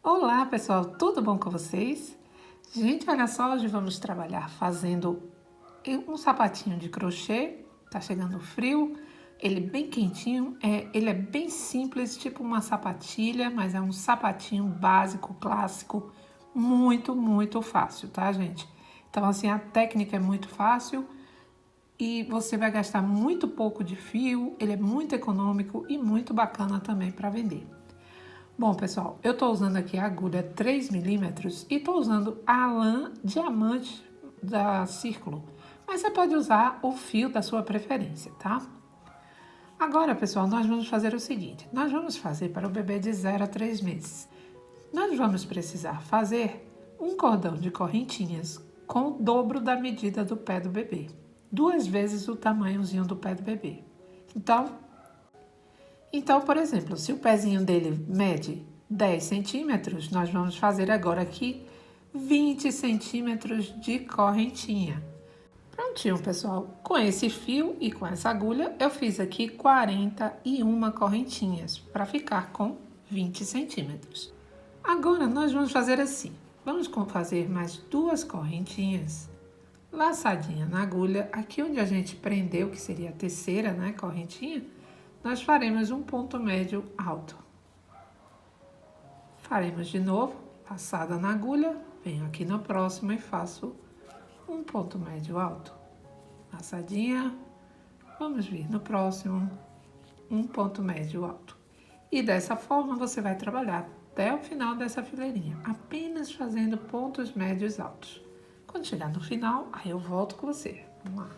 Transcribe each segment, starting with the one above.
Olá, pessoal, tudo bom com vocês? Gente, olha só, hoje vamos trabalhar fazendo um sapatinho de crochê. Tá chegando o frio, ele bem quentinho, ele é bem simples, tipo uma sapatilha, mas é um sapatinho básico, clássico, muito fácil, tá, gente? Então, assim, a técnica é muito fácil e você vai gastar muito pouco de fio, ele é muito econômico e muito bacana também para vender. Bom, pessoal, eu estou usando aqui a agulha 3 milímetros e estou usando a lã diamante da Círculo, mas você pode usar o fio da sua preferência, tá? Agora, pessoal, nós vamos fazer o seguinte, nós vamos fazer para o bebê de 0 a 3 meses. Nós vamos precisar fazer um cordão de correntinhas com o dobro da medida do pé do bebê, 2 vezes o tamanhozinho do pé do bebê. Então, por exemplo, se o pezinho dele mede 10 centímetros, nós vamos fazer agora aqui 20 centímetros de correntinha. Prontinho, pessoal. Com esse fio e com essa agulha, eu fiz aqui 41 correntinhas para ficar com 20 centímetros. Agora, nós vamos fazer assim. Vamos fazer mais 2 correntinhas laçadinha na agulha, aqui onde a gente prendeu, que seria a terceira, né, correntinha, nós faremos um ponto médio alto. Faremos de novo, passada na agulha, venho aqui no próximo e faço um ponto médio alto. Passadinha, vamos vir no próximo, um ponto médio alto. E dessa forma você vai trabalhar até o final dessa fileirinha, apenas fazendo pontos médios altos. Quando chegar no final, aí eu volto com você. Vamos lá.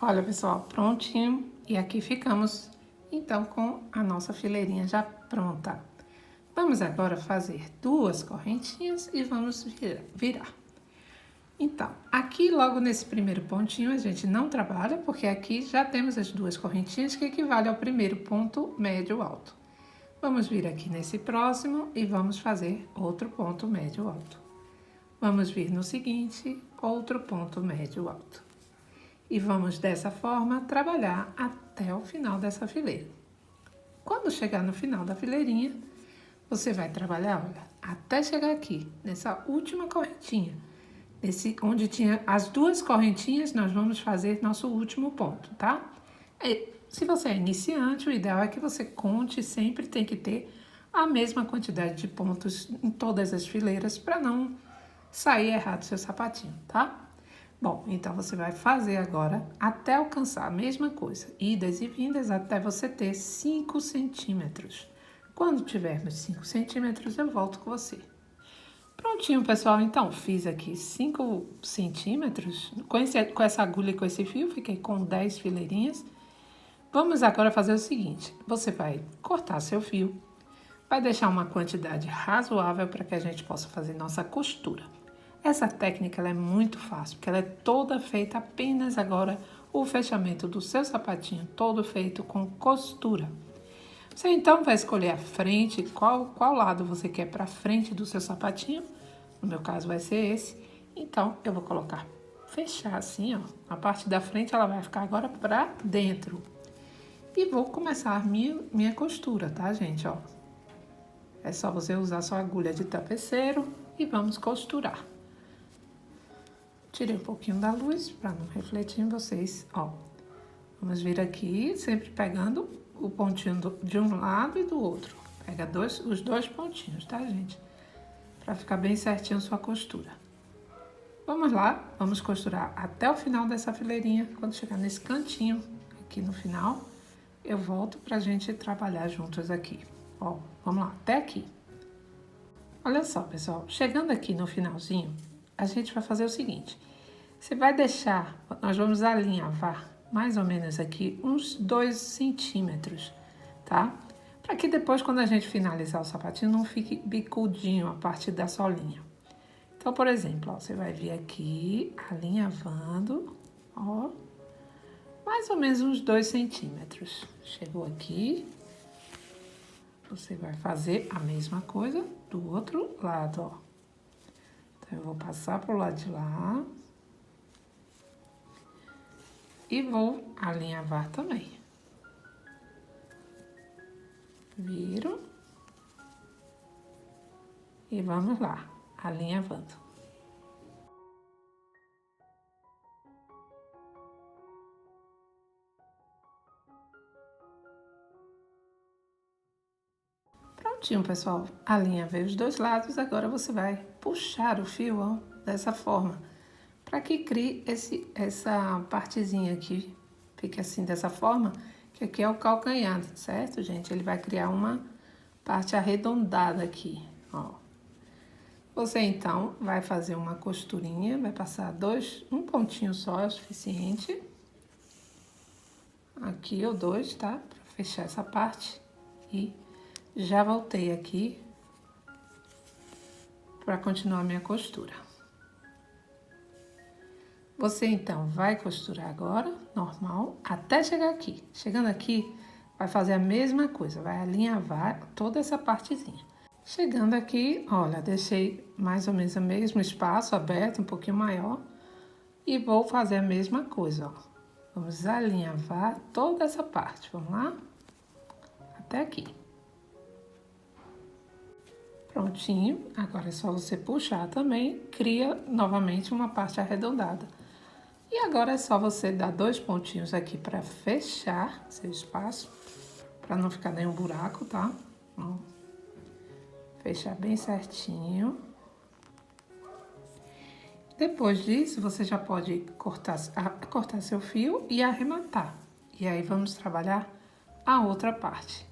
Olha, pessoal, prontinho. E aqui ficamos, então, com a nossa fileirinha já pronta. Vamos agora fazer 2 correntinhas e vamos virar. Então, aqui logo nesse primeiro pontinho a gente não trabalha, porque aqui já temos as 2 correntinhas que equivale ao primeiro ponto médio alto. Vamos vir aqui nesse próximo e vamos fazer outro ponto médio alto. Vamos vir no seguinte, outro ponto médio alto. E vamos dessa forma trabalhar até o final dessa fileira. Quando chegar no final da fileirinha, você vai trabalhar, olha, até chegar aqui, nessa última correntinha. Onde tinha as 2 correntinhas, nós vamos fazer nosso último ponto, tá? Se você é iniciante, o ideal é que você conte, sempre tem que ter a mesma quantidade de pontos em todas as fileiras para não sair errado seu sapatinho, tá? Bom, então você vai fazer agora até alcançar a mesma coisa, idas e vindas até você ter 5 centímetros. Quando tivermos 5 centímetros, eu volto com você. Prontinho, pessoal, então fiz aqui 5 centímetros, com essa agulha e com esse fio, fiquei com 10 fileirinhas. Vamos agora fazer o seguinte, você vai cortar seu fio, vai deixar uma quantidade razoável para que a gente possa fazer nossa costura. Essa técnica ela é muito fácil, porque ela é toda feita apenas agora o fechamento do seu sapatinho, todo feito com costura. Você então vai escolher a frente, qual lado você quer para frente do seu sapatinho. No meu caso vai ser esse. Então eu vou colocar, fechar assim, ó. A parte da frente ela vai ficar agora para dentro. E vou começar minha costura, tá, gente, ó. É só você usar sua agulha de tapeceiro e vamos costurar. Tirei um pouquinho da luz para não refletir em vocês, ó. Vamos vir aqui, sempre pegando o pontinho de um lado e do outro. Pega os 2 pontinhos, tá, gente? Para ficar bem certinho sua costura. Vamos lá, vamos costurar até o final dessa fileirinha. Quando chegar nesse cantinho, aqui no final, eu volto pra gente trabalhar juntos aqui. Ó, vamos lá, até aqui. Olha só, pessoal, chegando aqui no finalzinho, a gente vai fazer o seguinte. Você vai deixar, nós vamos alinhavar mais ou menos aqui uns 2 centímetros, tá? Para que depois, quando a gente finalizar o sapatinho, não fique bicudinho a parte da solinha. Então, por exemplo, ó, você vai vir aqui, alinhavando, ó, mais ou menos uns 2 centímetros. Chegou aqui, você vai fazer a mesma coisa do outro lado, ó. Então, eu vou passar pro lado de lá e vou alinhavar também. Viro. E vamos lá, alinhavando. Prontinho, pessoal. Alinhavei os dois lados, agora você vai puxar o fio, ó, dessa forma, para que crie essa partezinha aqui, fique assim dessa forma, que aqui é o calcanhar, certo, gente? Ele vai criar uma parte arredondada aqui, ó. Você, então, vai fazer uma costurinha, vai passar um pontinho só é o suficiente. Aqui ou dois, tá? Pra fechar essa parte. E já voltei aqui para continuar a minha costura. Você, então, vai costurar agora, normal, até chegar aqui. Chegando aqui, vai fazer a mesma coisa, vai alinhavar toda essa partezinha. Chegando aqui, olha, deixei mais ou menos o mesmo espaço aberto, um pouquinho maior. E vou fazer a mesma coisa, ó. Vamos alinhavar toda essa parte, vamos lá? Até aqui. Prontinho, agora é só você puxar também, cria novamente uma parte arredondada. E agora é só você dar 2 pontinhos aqui para fechar seu espaço, para não ficar nenhum buraco, tá? Ó. Fechar bem certinho. Depois disso, você já pode cortar seu fio e arrematar. E aí, vamos trabalhar a outra parte.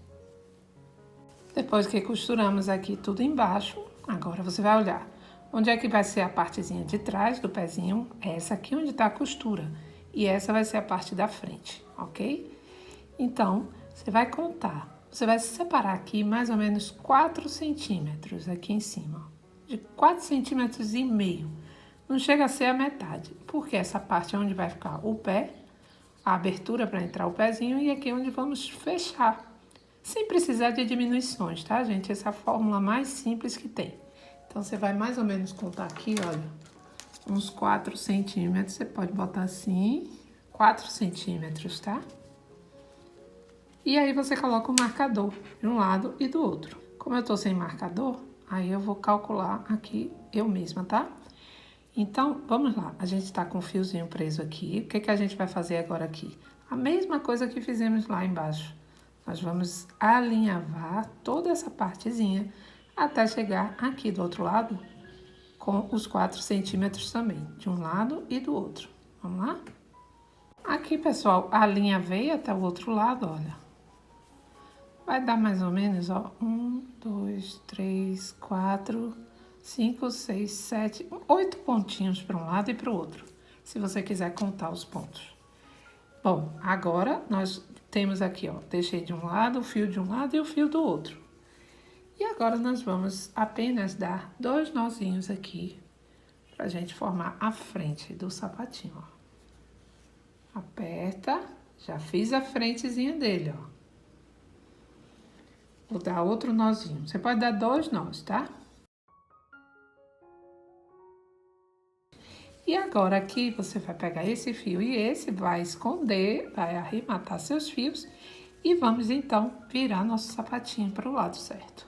Depois que costuramos aqui tudo embaixo, agora você vai olhar. Onde é que vai ser a partezinha de trás do pezinho? É essa aqui onde tá a costura. E essa vai ser a parte da frente, ok? Então, você vai contar. Você vai separar aqui mais ou menos 4 centímetros aqui em cima. De 4 centímetros e meio. Não chega a ser a metade, porque essa parte é onde vai ficar o pé, a abertura para entrar o pezinho, e aqui é onde vamos fechar. Sem precisar de diminuições, tá, gente? Essa é a fórmula mais simples que tem. Então, você vai mais ou menos contar aqui, olha, uns 4 centímetros. Você pode botar assim, 4 centímetros, tá? E aí, você coloca o marcador de um lado e do outro. Como eu tô sem marcador, aí eu vou calcular aqui eu mesma, tá? Então, vamos lá. A gente tá com o fiozinho preso aqui. O que a gente vai fazer agora aqui? A mesma coisa que fizemos lá embaixo. Nós vamos alinhavar toda essa partezinha até chegar aqui do outro lado com os 4 centímetros também, de um lado e do outro. Vamos lá? Aqui, pessoal, a linha veio até o outro lado, olha. Vai dar mais ou menos, ó, 1, 2, 3, 4, 5, 6, 7, 8 pontinhos para um lado e para o outro, se você quiser contar os pontos. Bom, agora nós temos aqui, ó, deixei de um lado, o fio de um lado e o fio do outro. E agora nós vamos apenas dar 2 nozinhos aqui, pra gente formar a frente do sapatinho, ó. Aperta, já fiz a frentezinha dele, ó. Vou dar outro nozinho. Você pode dar 2 nós, tá? E agora aqui você vai pegar esse fio e esse, vai esconder, vai arrematar seus fios e vamos então virar nosso sapatinho para o lado certo.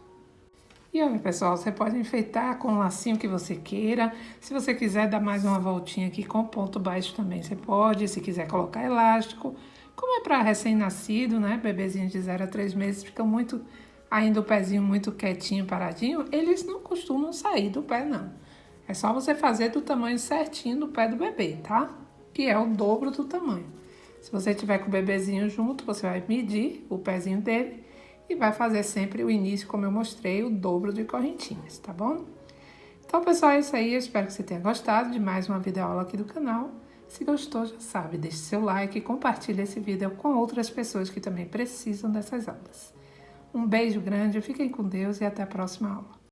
E olha, pessoal, você pode enfeitar com o lacinho que você queira. Se você quiser dar mais uma voltinha aqui com ponto baixo também, você pode. Se quiser colocar elástico. Como é para recém-nascido, né? Bebezinho de 0 a 3 meses, fica muito, ainda o pezinho muito quietinho, paradinho. Eles não costumam sair do pé, não. É só você fazer do tamanho certinho do pé do bebê, tá? Que é o dobro do tamanho. Se você tiver com o bebezinho junto, você vai medir o pezinho dele e vai fazer sempre o início, como eu mostrei, o dobro de correntinhas, tá bom? Então, pessoal, é isso aí. Eu espero que você tenha gostado de mais uma videoaula aqui do canal. Se gostou, já sabe, deixe seu like e compartilhe esse vídeo com outras pessoas que também precisam dessas aulas. Um beijo grande, fiquem com Deus e até a próxima aula.